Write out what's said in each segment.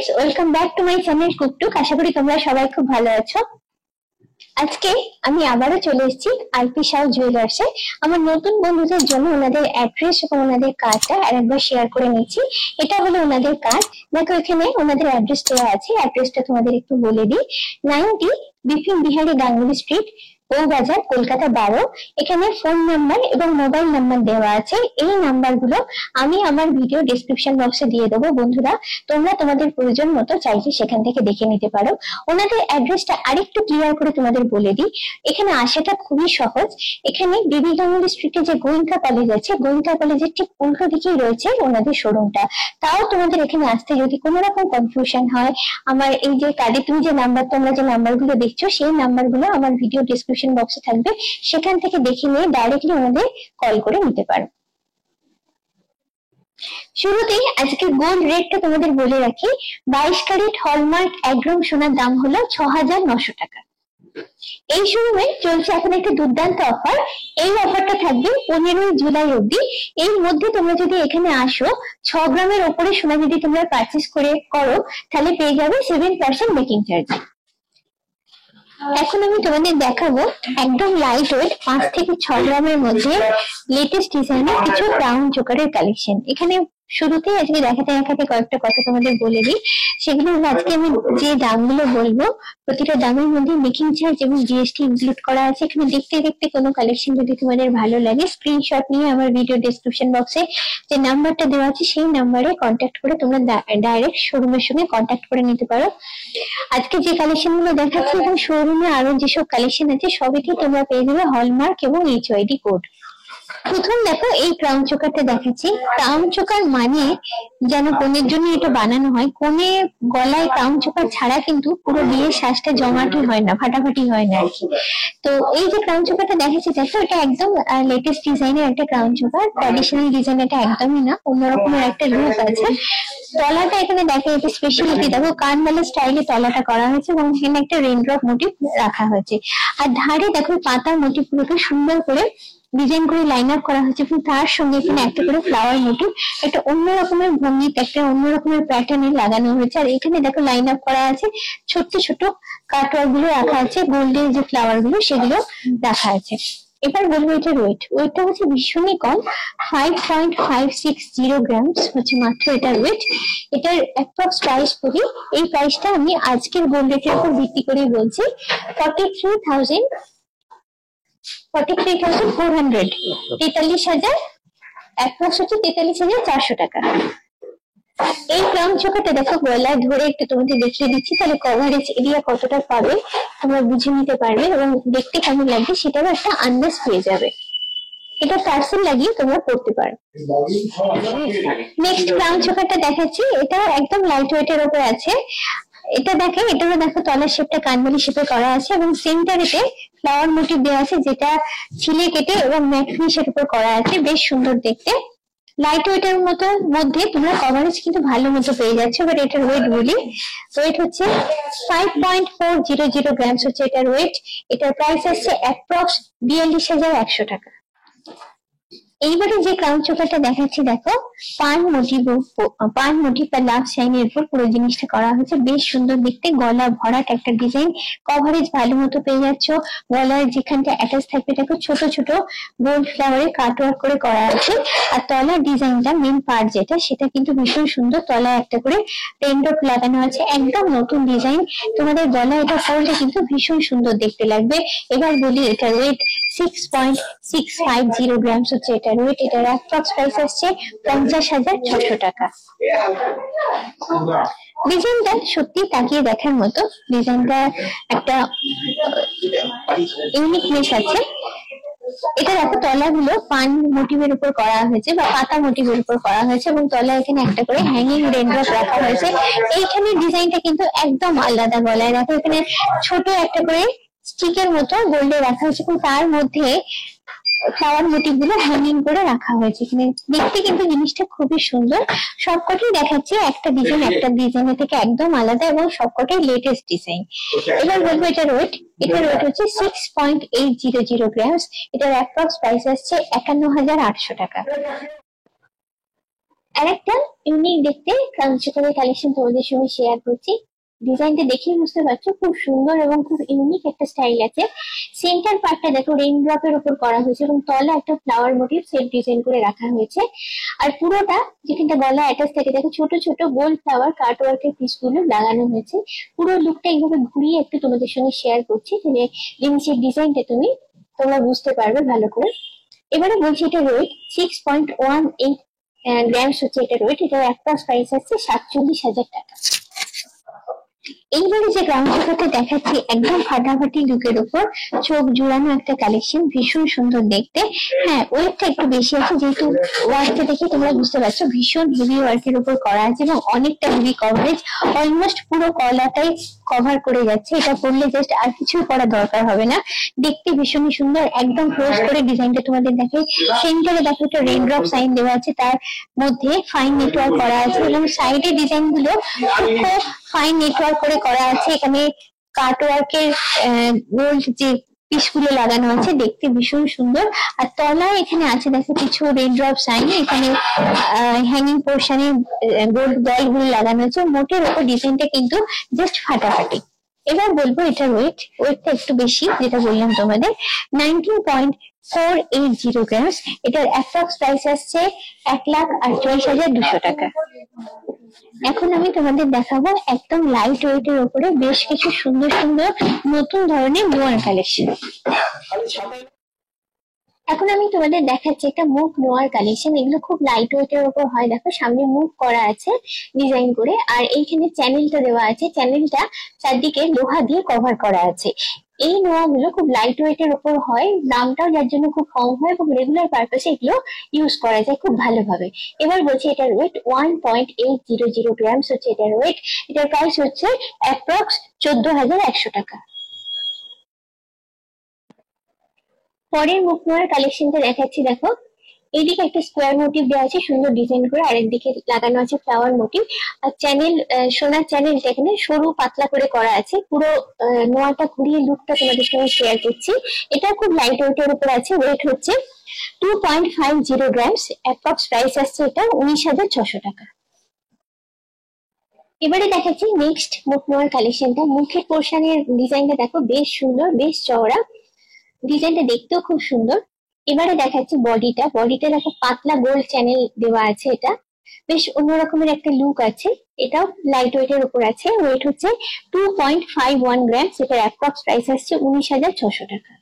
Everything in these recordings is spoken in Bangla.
Friends welcome back to my channel कुकटुक। आशा करी তোমরা সবাই খুব ভালো আছো। আজকে আমি আবারো চলে এসেছি আরপি শাহ জুয়েলার্সে। আমার নতুন বন্ধুদের জন্য ওনাদের অ্যাড্রেস এবং ওনাদের কার্ডটা আরেকবার শেয়ার করে নিচ্ছি। এটা হলো ওনাদের কার্ড। দেখো এখানে ওনাদের অ্যাড্রেস দেওয়া আছে। অ্যাড্রেসটা তোমাদের একটু বলে দিই। 90 বিপিন বিহারী গাঙ্গুলি স্ট্রিট, বউবাজার, কলকাতা 12। এখানে ফোন নাম্বার এবং মোবাইল নাম্বার দেওয়া আছে। এই নাম্বারগুলো আমি আমার ভিডিও ডেসক্রিপশন বক্সে দিয়ে দেবো। বন্ধুরা তোমরা তোমাদের প্রয়োজন মতো চাইলে সেখান থেকে দেখে নিতে পারো। ওনাদের অ্যাড্রেসটা আরেকটু ক্লিয়ার করে তোমাদের বলে দিই। এখানে আসাটা খুবই সহজ। এখানে বিবি গাঙ্গুলি স্ট্রিটে যে গোয়েঙ্কা কলেজ আছে, গোয়েঙ্কা কলেজের ঠিক উল্টো দিকেই রয়েছে ওনাদের শোরুমটা। তাও তোমাদের এখানে আসতে যদি কোনো রকম কনফিউশন হয়, আমার এই যে কার্ডে তুমি যে নাম্বার, তোমরা যে নাম্বারগুলো দেখছো সেই নাম্বারগুলো আমার ভিডিও ডেসক্রিপশন বক্সে থাকবে, সেখান থেকে দেখে নিয়ে ডাইরেক্টলি ওনাদের কল করে নিতে পারো। শুরুতেই আজকে গোল্ড রেটটা তোমাদের বলে রাখি। 22 ক্যারেট হলমার্ক 1 গ্রাম সোনার দাম হলো 6900 টাকা। এই শোরুমে চলছে এখন একটা দুর্দান্ত অফার। এই অফারটা থাকবে 15 জুলাই অবধি। এর মধ্যে তোমরা যদি এখানে আসো, 6 গ্রামের উপরে সোনা যদি তোমরা পারচেজ করো, তাহলে পেয়ে যাবে 7% মেকিং চার্জ। এখন আমি তোমাদের দেখাবো একদম লাইট ওয়েট 5 থেকে 6 গ্রামের মধ্যে লেটেস্ট ডিজাইনের কিছু ক্রাউন চোকারের কালেকশন। এখানে শুরুতেই আজকে দেখাতে কয়েকটা কথা তোমাদের বলে দিই। সেগুলো আজকে আমি যে দামগুলো বলবো, প্রতিটা দামের মধ্যে মেকিং চার্জ এবং জিএসটি ইনক্লুড করা আছে। এখানে দেখতে দেখতে কোনো কালেকশন যদি তোমাদের ভালো লাগে, স্ক্রিনশট নিয়ে আমার ভিডিও ডেসক্রিপশন বক্সে যে নাম্বারটা দেওয়া আছে সেই নাম্বারে কন্ট্যাক্ট করে তোমরা ডাইরেক্ট শোরুমের সঙ্গে কন্ট্যাক্ট করে নিতে পারো। আজকে যে কালেকশন গুলো দেখাচ্ছি এবং শোরুমে আরো যেসব কালেকশন আছে সবইতেই তোমরা পেয়ে যাবে হলমার্ক এবং এইচওআইডি কোড। প্রথম দেখো এই ক্রাউন চোকারটা দেখাচ্ছি। ক্রাউন চোকার মানে যেন কনের জন্য এটা বানানো হয়। কনে গলায় ক্রাউন চোকার ছাড়া কিন্তু পুরো বিয়ের সাজটা জমাটি হয় না, ফাটাফাটি হয় না আরকি। তো এই যে ক্রাউন চোকারটা দেখাচ্ছি দেখো, এটা একদম লেটেস্ট ডিজাইনের একটা ক্রাউন চোকার। ট্র্যাডিশনাল ডিজাইন এটা একদমই না, অন্যরকমের একটা লুক আছে। তলাটা এখানে দেখা যাচ্ছে স্পেশালিটি দেখো, কানবালা স্টাইলে তলাটা করা হয়েছে এবং এখানে একটা রেইনড্রপ মোটিভ রাখা হয়েছে। আর ধারে দেখো পাতার মোটিভ পুরোটা সুন্দর করে ডিজাইন করে লাইন আপ করা হয়েছে এবং তার সঙ্গে এখানে একটা করে ফ্লাওয়ার মোটিভ একটা অন্য রকমের ভঙ্গিতে একটা অন্য রকমের প্যাটার্নে লাগানো হয়েছে। আর এখানে দেখো লাইন আপ করা আছে, ছোট্ট ছোট কাটওয়ার্ক গুলো রাখা আছে, গোল্ডের যে ফ্লাওয়ার গুলো সেগুলো রাখা আছে। এবার বলবো এটার ওয়েটটা হচ্ছে ভীষণই কম, 5.560 গ্রামস হচ্ছে মাত্র এটার ওয়েট। এটার অ্যাপ্রক্স প্রাইস বলি, এই প্রাইসটা আমি আজকের গোল্ড রেটের উপর ভিত্তি করে বলছি 43,400, 43,000, অ্যাপ্রক্স হচ্ছে 43,400 টাকা। এই ক্রাউন চোকারটা দেখো গলায় ধরে একটু তোমাদের দেখিয়ে দিচ্ছি, তাহলে কভারেজ এরিয়া কতটা পাবে তোমরা বুঝে নিতে পারবে এবং দেখতে কেমন লাগবে সেটারও একটা আন্দাজ পেয়ে যাবে। এটা টার্সেল লাগিয়ে তোমরা পড়তে পারো। নেক্সট ক্রাউন চোকারটা দেখাচ্ছি, এটা একদম লাইট ওয়েটের উপর আছে। এটা দেখে, এটারও দেখো তলার শেপটা কানবালি শেপে করা আছে এবং সেন্টারেতে ফ্লাওয়ার মোটিভ দেওয়া আছে, যেটা ছিলে কেটে এবং ম্যাট ফিনিশের উপর করা আছে। বেশ সুন্দর দেখতে। লাইট ওয়েটের মধ্যে তোমরা কভারেজ কিন্তু ভালো মতো পেয়ে যাচ্ছ। বাট এটার ওয়েট বলি, ওয়েট হচ্ছে 5.400 গ্রামস হচ্ছে এটার ওয়েট। এটার প্রাইস আসছে অ্যাপ্রক্স 42,100 টাকা। এইবারে যে ক্রাউন চোকারটা দেখাচ্ছি দেখো, পান মোটিভ বা লাভ সাইনের উপর পুরো জিনিসটা করা হয়েছে। বেশ সুন্দর দেখতে, গলা ভরাট একটা ডিজাইন। কভারেজ ভালো মতো পেয়ে যাচ্ছ। গলার যেখানটা অ্যাটাচ থাকবে দেখো ছোট ছোট গোল্ড ফ্লাওয়ারে কাটওয়ার্ক করে করা আছে। আর তলার ডিজাইনটা মেন পার্ট যেটা, সেটা কিন্তু ভীষণ সুন্দর। তলায় একটা করে রেইনড্রপ লাগানো আছে, একদম নতুন ডিজাইন। তোমাদের গলায় এটা পরলে কিন্তু ভীষণ সুন্দর দেখতে লাগবে। এবার বলি এটার ওয়েট 6.650 গ্রামস হচ্ছে এটার ওয়েট। এটার অ্যাপ্রক্স প্রাইস আসছে 50,600 টাকা। ডিজাইনটা সত্যি তাকিয়ে দেখার মতো। ডিজাইনটা একটা ইউনিকনেস আছে। এটা দেখো তলাগুলো পান মোটিভের উপর করা হয়েছে বা পাতা মোটিভের উপর করা হয়েছে এবং তলা এখানে একটা করে হ্যাঙ্গিং রেইনড্রপ রাখা হয়েছে। এইখানে ডিজাইনটা কিন্তু একদম আলাদা। গলায় দেখো এখানে ছোট একটা করে স্টিকের মতো গোল্ডে রাখা হয়েছে এবং তার মধ্যে ফ্লাওয়ার মোটিভ গুলো হ্যাঙ্গিং করে রাখা হয়েছে। এখানে দেখতে কিন্তু জিনিসটা খুবই সুন্দর। সবকটাই দেখাচ্ছে একটা ডিজাইনের থেকে একদম আলাদা এবং সবকটাই লেটেস্ট ডিজাইন। এবার বলবো এটার ওয়েট হচ্ছে 6.800 গ্রামস। এটার অ্যাপ্রক্স প্রাইস আসছে 51,800 টাকা। আরেকটা ইউনিক দেখতে ক্রাউন চোকারের কালেকশন তোমাদের সঙ্গে শেয়ার করছি। ডিজাইনটা দেখেই বুঝতে পারছো খুব সুন্দর এবং খুব ইউনিক একটা স্টাইল আছে। সেন্টার পার্টটা দেখো রেইন ড্রপের উপর করা হয়েছে এবং তলা একটা ফ্লাওয়ার মোটিভ সেট ডিজাইন করে রাখা হয়েছে। আর পুরোটা যেখানটা গলা অ্যাটাচ থাকে দেখো ছোট ছোট গোল্ড ফ্লাওয়ার কাট ওয়ার্কের পিসগুলো লাগানো হয়েছে। পুরো লুকটা এইভাবে ঘুরিয়ে একটু তোমাদের সঙ্গে শেয়ার করছি, তাহলে জিনিসের ডিজাইনটা তোমরা বুঝতে পারবে ভালো করে। এবারে বলছি এটা ওয়েট 6.18 গ্রামস হচ্ছে এটা ওয়েট। এটার অ্যাপ্রক্স প্রাইস আছে 47,000 টাকা। এইবারে যে ক্রাউন চোকারটা দেখাচ্ছি একদম ফাটাফাটি লুকের উপর চোখ জুড়ানো একটা কালেকশন, ভীষণ সুন্দর দেখতে। হ্যাঁ, ওয়েটটা একটু বেশি আছে, যেহেতু ওয়ার্কটা দেখে তোমরা বুঝতে পারছো ভীষণ হেভি ওয়ার্কের উপর করা আছে এবং অনেকটা হেভি কভারেজ, অলমোস্ট পুরো কলাটাই কভার করে যাচ্ছে। এটা পরলে জাস্ট আর কিছু করা দরকার হবে না, দেখতে ভীষণই সুন্দর। একদম ক্লোজ করে ডিজাইনটা তোমাদের দেখে। সেন্টারে দেখো একটা রেইন ড্রপ সাইন দেওয়া আছে, তার মধ্যে ফাইন নেটওয়ার্ক করা আছে এবং সাইডে ডিজাইন গুলো খুব ফাইন নেটওয়ার্ক করে করা আছে। এখানে কাট ওয়ার্কের গোল্ড যে পিসগুলো লাগানো আছে, দেখতে ভীষণ সুন্দর। আর তলায় এখানে আছে দেখো কিছু রেড ড্রপ সাইন, এখানে হ্যাঙ্গিং পোর্শনে গোল্ড বল গুলো লাগানো আছে। মোটের ওপর ডিজাইনটা কিন্তু জাস্ট ফাটাফাটি। এবার বলবো এটার ওয়েটটা একটু বেশি, যেটা বললাম তোমাদের 19.480 গ্রামস। এটার অ্যাপ্রক্স প্রাইস আসছে 1,48,200 টাকা। এখন আমি তোমাদের দেখাবো একদম লাইট ওয়েটের উপরে বেশ কিছু সুন্দর সুন্দর নতুন ধরনের নোয়ার কালেকশন। এখন আমি তোমাদের দেখাচ্ছি একটা মুখ নোয়ার কালেকশন। এগুলো খুব লাইট ওয়েটের উপর হয়, দেখো সামনে মুখ করা আছে ডিজাইন করে, আর এইখানে চ্যানেলটা দেওয়া আছে। চ্যানেলটা চারদিকে লোহা দিয়ে কভার করা আছে। এই নোয়াগুলো খুব লাইট ওয়েটের উপর হয়, দামটাও যার জন্য খুব কম হয় এবং রেগুলার পারপাসে এগুলো ইউজ করা যায় খুব ভালোভাবে। এবার বলছি এটার ওয়েট 1.800 গ্রামস হচ্ছে এটার ওয়েট। এটার প্রাইস হচ্ছে অ্যাপ্রক্স 14,100 টাকা। পরের মুখ নোয়ার কালেকশনটা দেখাচ্ছি, দেখো এইদিকে একটা স্কোয়ার মোটিভ দেওয়া আছে সুন্দর ডিজাইন করে, আর একদিকে লাগানো আছে ফ্লাওয়ার মোটিভ। আর চ্যানেল, সোনার চ্যানেলটা এখানে সরু পাতলা করে করা আছে। পুরো নোয়াটা ঘুরিয়ে লুকটা তোমাদের সঙ্গে শেয়ার করছি। এটা খুব লাইট ওয়েটের উপর আছে। ওয়েট হচ্ছে 2.50 গ্রামস। অ্যাপ্রক্স প্রাইস আসছে এটা 19,600 টাকা। এবারে দেখাচ্ছি নেক্সট মুখ নোয়ার কালেকশনটা। মুখের পোর্শনের ডিজাইনটা দেখো বেশ সুন্দর, বেশ চওড়া, ডিজাইনটা দেখতেও খুব সুন্দর। এবারে দেখাচ্ছি বডিটা দেখো পাতলা গোল্ড চ্যানেল দেওয়া আছে। এটা বেশ অন্যরকমের একটা লুক আছে। এটাও লাইট ওয়েটের উপর আছে। ওয়েট হচ্ছে 2.51 গ্রামস। এটার অ্যাপ্রক্স প্রাইস আসছে 19,600 টাকা।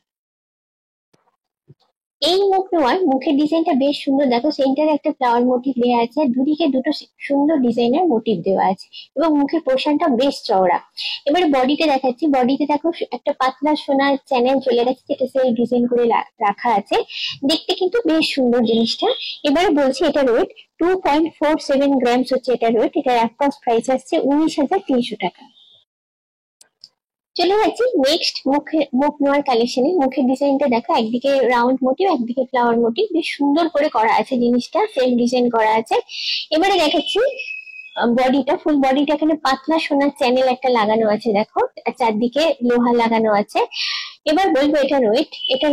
এই মুখ নোয়ার মুখের ডিজাইনটা বেশ সুন্দর, দেখো সেন্টারে একটা ফ্লাওয়ার মোটিভ দেওয়া আছে, দুদিকে দুটো সুন্দর ডিজাইনের মোটিভ দেওয়া আছে এবং মুখের পোর্শনটা বেশ চওড়া। এবারে বডিতে দেখাচ্ছি। বডিতে দেখো একটা পাতলা সোনার চ্যানেল চলে গেছে, যেটা সেই ডিজাইন করে রাখা আছে। দেখতে কিন্তু বেশ সুন্দর জিনিসটা। এবারে বলছি এটার ওয়েট 2.47 গ্রামস হচ্ছে এটার ওয়েট। এটার অ্যাপ্রক্স প্রাইস আসছে 19,300 টাকা। চলে যাচ্ছি নেক্সট মুখ নোয়ার কালেকশনে। মুখের ডিজাইনটা দেখো একদিকে রাউন্ড মোটিভ, একদিকে ফ্লাওয়ার মোটিভ, বেশ সুন্দর করে করা আছে জিনিসটা, সেম ডিজাইন করা আছে। এবারে দেখাচ্ছি বডিটা, ফুল বডিটা এখানে পাতলা সোনার চ্যানেল একটা লাগানো আছে দেখো, চারদিকে লোহা লাগানো আছে। এবার বলবো এটার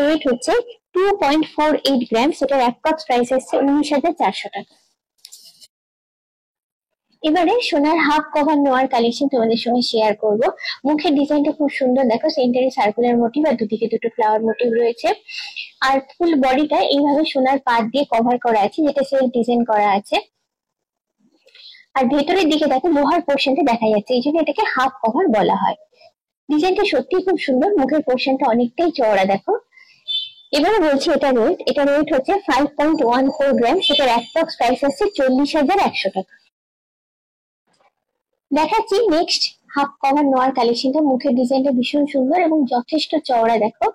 ওয়েট হচ্ছে 2.48 গ্রামস। এটার অ্যাপ্রক্স প্রাইস আসছে 19,400 টাকা। এবারে সোনার হাফ কভার নোয়ার কালেকশন তোমাদের সঙ্গে শেয়ার করব। মুখের ডিজাইনটা খুব সুন্দর, দেখো সেন্টারে সার্কুলার মোটিভ আর দুদিকে দুটো ফ্লাওয়ার মোটিভ রয়েছে। আর ফুল বডিটা এইভাবে সোনার পাত দিয়ে কভার করা আছে, যেটা সেলফ ডিজাইন করা আছে। আর ভেতরের দিকে দেখো লোহার পোর্শনটা দেখা যাচ্ছে, এই জন্য এটাকে হাফ কভার বলা হয়। ডিজাইনটা সত্যি খুব সুন্দর, মুখের পোর্শনটা অনেকটাই চওড়া দেখো। এবারে বলছি এটার ওয়েট হচ্ছে 5.14 গ্রাম। সেটার অ্যাপ্রক্স প্রাইস আছে 40,100 টাকা। দেখাচ্ছি নেক্সট হাফ কভার নোয়ার কালেকশনটা। মুখের ডিজাইনটা ভীষণ সুন্দর এবং যথেষ্ট চওড়া দেখো।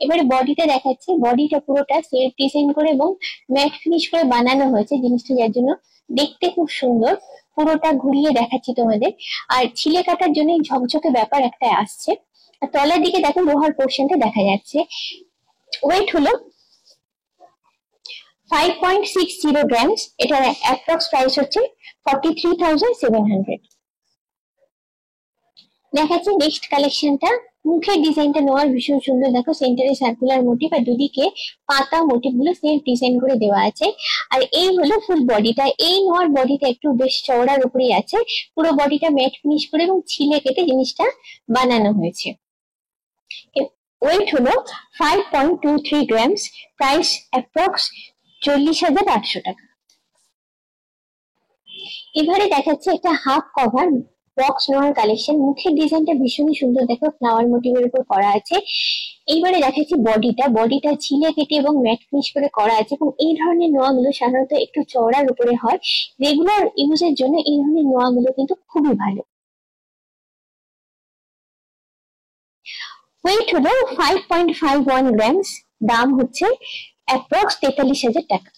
এবারে বডিটা দেখাচ্ছি। বডিটা পুরোটা সেলফ ডিজাইন করে এবং ম্যাট ফিনিশ করে বানানো হয়েছে জিনিসটা, যার জন্য দেখতে খুব সুন্দর। পুরোটা ঘুরিয়ে দেখাচ্ছি তোমাদের। আর ছিলে কাটার জন্য ঝকঝকে ব্যাপার একটা আসছে। আর তলার দিকে দেখো লোহার পোর্শনটা দেখা যাচ্ছে। ওয়েট হলো 5.60 গ্রামস। এটার অ্যাপ্রক্স প্রাইস হচ্ছে 43,700। দেখাচ্ছি নেক্সট কালেকশনটা। মুখের ডিজাইনটা নেওয়ার ভীষণ সুন্দর, দেখো সেন্টারে সার্কুলার মোটিভ আর দুদিকে পাতা মোটিভ গুলো সেম ডিজাইন করে দেওয়া আছে। আর এই হলো ফুল বডিটা। এই নেওয়ার বডিটা একটু বেশ চওড়ার উপরেই আছে, পুরো বডিটা ম্যাট ফিনিশ করে এবং ছিলে কেটে জিনিসটা বানানো হয়েছে। ওয়েট হলো 5.23 গ্রামস, প্রাইস অ্যাপ্রক্স 40,800 টাকা। এবারে দেখাচ্ছে একটা হাফ কভার বক্স নোয়ার কালেকশন। মুখের ডিজাইনটা ভীষণই সুন্দর, দেখো ফ্লাওয়ার মোটিভের উপর করা আছে। এইবারে দেখাচ্ছি বডিটা ছিলে কেটে এবং ম্যাট ফিনিশ করে করা আছে। এবং এই ধরনের নোয়াগুলো সাধারণত একটু চওড়ার উপরে হয়, রেগুলার ইউজের জন্য এই ধরনের নোয়াগুলো কিন্তু খুবই ভালো। ওয়েট হলো 5.51 গ্রামস, দাম হচ্ছে অ্যাপ্রক্স 43,000 টাকা।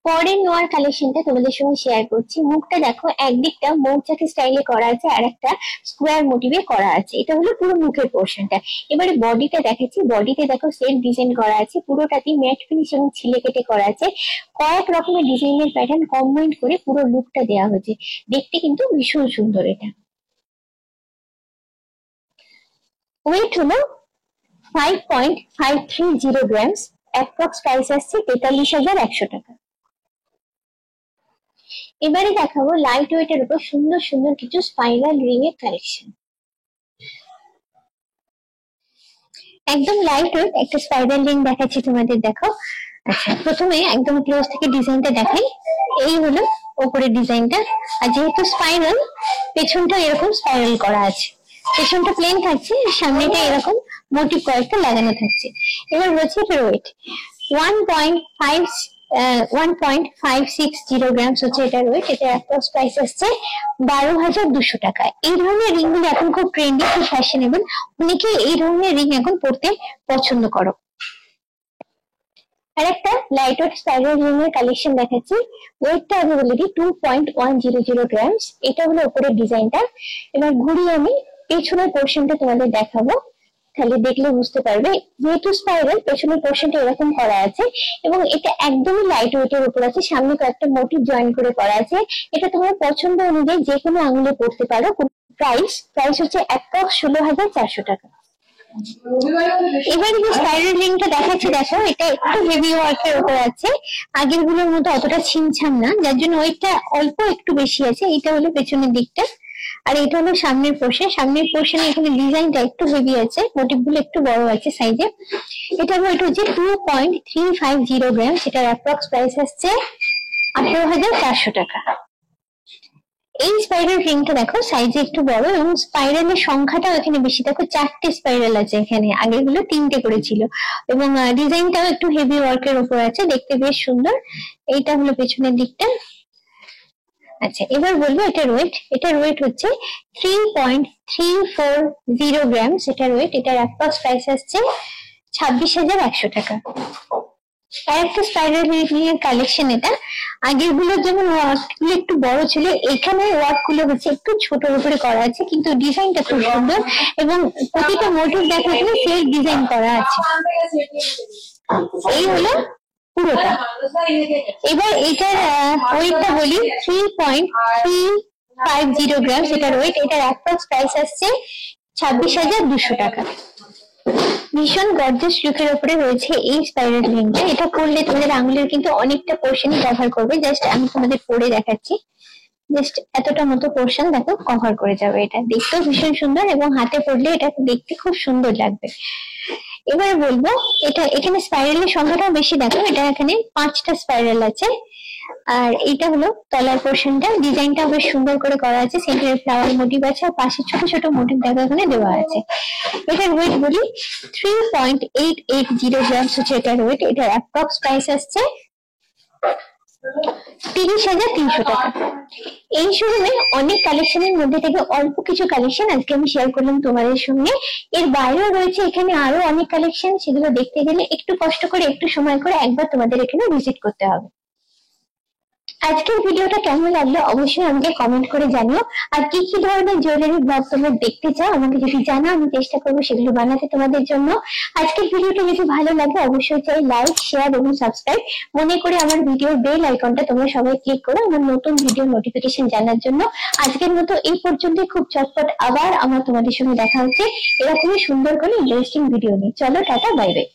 পরের নোয়ার কালেকশনটা তোমাদের সঙ্গে শেয়ার করছি। মুখটা দেখো, একদিকটা মৌচাকে স্টাইলে করা আছে আর একটা স্কোয়ার মোটিভে করা আছে। এটা হলো পুরো মুখের পোর্শনটা। এবারে বডিটা দেখাচ্ছি। বডিতে দেখো সেট ডিজাইন করা আছে, পুরোটাতেই ম্যাট ফিনিশ এবং ছিলে কেটে করা আছে। কয়েক রকমের ডিজাইনের প্যাটার্ন কম্বাইন করে পুরো লুকটা দেওয়া হয়েছে, দেখতে কিন্তু ভীষণ সুন্দর এটা। ওয়েট হলো 5.530 গ্রামস, অ্যাপ্রক্স প্রাইস আসছে 43,100 টাকা। এবারে দেখাবো লাইট ওয়েটের উপর সুন্দর সুন্দর কিছু স্পাইরাল রিং এর কালেকশন। একদম লাইট ওয়েট একটা স্পাইরাল রিং দেখাচ্ছি তোমাদের, দেখো। আচ্ছা, প্রথমে একদম ক্লোজ থেকে ডিজাইনটা দেখাই। এই হলো ওপরের ডিজাইনটা, আর যেহেতু স্পাইরাল, পেছনটা এরকম স্পাইরাল করা আছে। পেছনটা প্লেন থাকছে, সামনেটা এরকম মোটিভ কয়েকটা লাগানো থাকছে। এবার রয়েছে এটার ওয়েট 1.560 গ্রামস হচ্ছে এটার ওয়েট। এটা অ্যাপ্রক্স প্রাইস আসছে 12,200 টাকা। এই ধরনের রিং গুলো এখন খুব ট্রেন্ডি, খুব ফ্যাশনেবল, অনেকে এই ধরনের রিং এখন পড়তে পছন্দ করো। আর একটা লাইট ওয়েট স্পাইরাল রিং এর কালেকশন দেখাচ্ছি। ওয়েটটা আমি বলে দিই 2.100 গ্রামস। এটা হলো উপরের ডিজাইনটা। এবার ঘুরিয়ে আমি পেছনের পোর্শনটা তোমাদের দেখাবো, তাহলে দেখলে বুঝতে পারবে। যেহেতু স্পাইরাল, পেছনের পোর্শনটা এরকম করা আছে এবং এটা একদমই লাইট ওয়েটের উপর আছে। সামনে কয়েকটা মোটিভ জয়েন করে করা আছে। এটা তোমার পছন্দ অনুযায়ী যে কোনো আঙুলে পড়তে পারো। প্রাইস হচ্ছে অ্যাপ্রক্স 16,400 টাকা। এবার যে স্পাইরাল রিংটা দেখাচ্ছি, দেখো এটা একটু হেভি ওয়ার্কের উপর আছে। আগের গুলোর মতো অতটা ছিমছাম না, যার জন্য ওইটা অল্প একটু বেশি আছে। এটা হলো পেছনের দিকটা, আর এটা হলো সামনের পোর্শন। সামনের পোর্শনে এখানে ডিজাইনটা একটু হেভি আছে, মোটিভ গুলো একটু বড় আছে সাইজে। এটা ওয়েট হচ্ছে 2.350 গ্রাম। সেটার অ্যাপ্রক্স প্রাইস আসছে 18,400 টাকা। এই স্পাইরাল রিংটা দেখো সাইজে একটু বড় এবং স্পাইরালের সংখ্যাটাও এখানে বেশি। দেখো 4টে স্পাইরাল আছে এখানে, আগের গুলো 3টে করেছিল। এবং ডিজাইনটাও একটু হেভি ওয়ার্কের উপর আছে, দেখতে বেশ সুন্দর। এইটা হলো পেছনের দিকটা। আচ্ছা, এবার বলবো এটার ওয়েট হচ্ছে 3.340 গ্রাম এটার ওয়েট। এটার অ্যাপ্রক্স প্রাইস আসছে 26,100 টাকা। আর একটা স্পাইরাল রিং এর কালেকশন এটা। আগের গুলো যেমন ওয়ার্ক গুলো একটু বড় ছিল, এখানে ওয়ার্ক গুলো হচ্ছে একটু ছোটর উপরে করা আছে, কিন্তু ডিজাইনটা খুব সুন্দর এবং প্রতিটা মোটিভ দেখা গেলে সেই ডিজাইন করা আছে। এই হলো পুরোটা। এবার এটার ওয়েটটা বলি 3.350 গ্রাম এটার ওয়েট। এটার অ্যাপ্রক্স প্রাইস আসছে 26,200 টাকা। ভীষণ গর্জিয়াস লুকের উপরে রয়েছে এই স্পাইরাল রিংটা। এটা পরলে তোমাদের আঙুলের কিন্তু অনেকটা পোর্শনই কভার করবে। জাস্ট আমি তোমাদের পরে দেখাচ্ছি। জাস্ট এতটা মতো পোর্শন দেখো কভার করে যাবে। এটা দেখতেও ভীষণ সুন্দর এবং হাতে পরলে এটা দেখতে খুব সুন্দর লাগবে। এবারে বলবো এটা এখানে স্পাইরালের সংখ্যাটাও বেশি। দেখো এটা এখানে 5টা স্পাইরাল আছে। আর এটা হলো তলার পোর্শনটা, ডিজাইনটা বেশ সুন্দর করে করা আছে। সেন্টারে ফ্লাওয়ার মোটিভ আছে আর পাশে ছোট ছোট মোটিভ দেখা এখানে দেওয়া আছে। এটার ওয়েট বলি 3.880 গ্রাম হচ্ছে এটার ওয়েট। এটার অ্যাপ্রক্স প্রাইস আসছে 30,300 টাকা। এই শোরুমে অনেক কালেকশনের মধ্যে থেকে অল্প কিছু কালেকশন আজকে আমি শেয়ার করলাম তোমাদের সঙ্গে। এর বাইরেও রয়েছে এখানে আরো অনেক কালেকশন, সেগুলো দেখতে গেলে একটু কষ্ট করে একটু সময় করে একবার তোমাদের এখানে ভিজিট করতে হবে। আজকের ভিডিওটা কেমন লাগলো অবশ্যই আমাকে কমেন্ট করে জানিও। আর কি কি ধরনের জুয়েলারি ব্লগ তোমরা দেখতে চাও আমাকে যদি জানাও, আমি চেষ্টা করবো সেগুলো বানাতে তোমাদের জন্য। আজকের ভিডিওটা যদি ভালো লাগে অবশ্যই চাই লাইক, শেয়ার এবং সাবস্ক্রাইব মনে করে আমার ভিডিওর বেল আইকনটা তোমরা সবাই ক্লিক করো আমার নতুন ভিডিও নোটিফিকেশন জানার জন্য। আজকের মতো এই পর্যন্ত, খুব চটপট আবার আমার তোমাদের সঙ্গে দেখা হচ্ছে এরকমই সুন্দর করে ইন্টারেস্টিং ভিডিও নিয়ে। চলো টাটা, বাই বাই।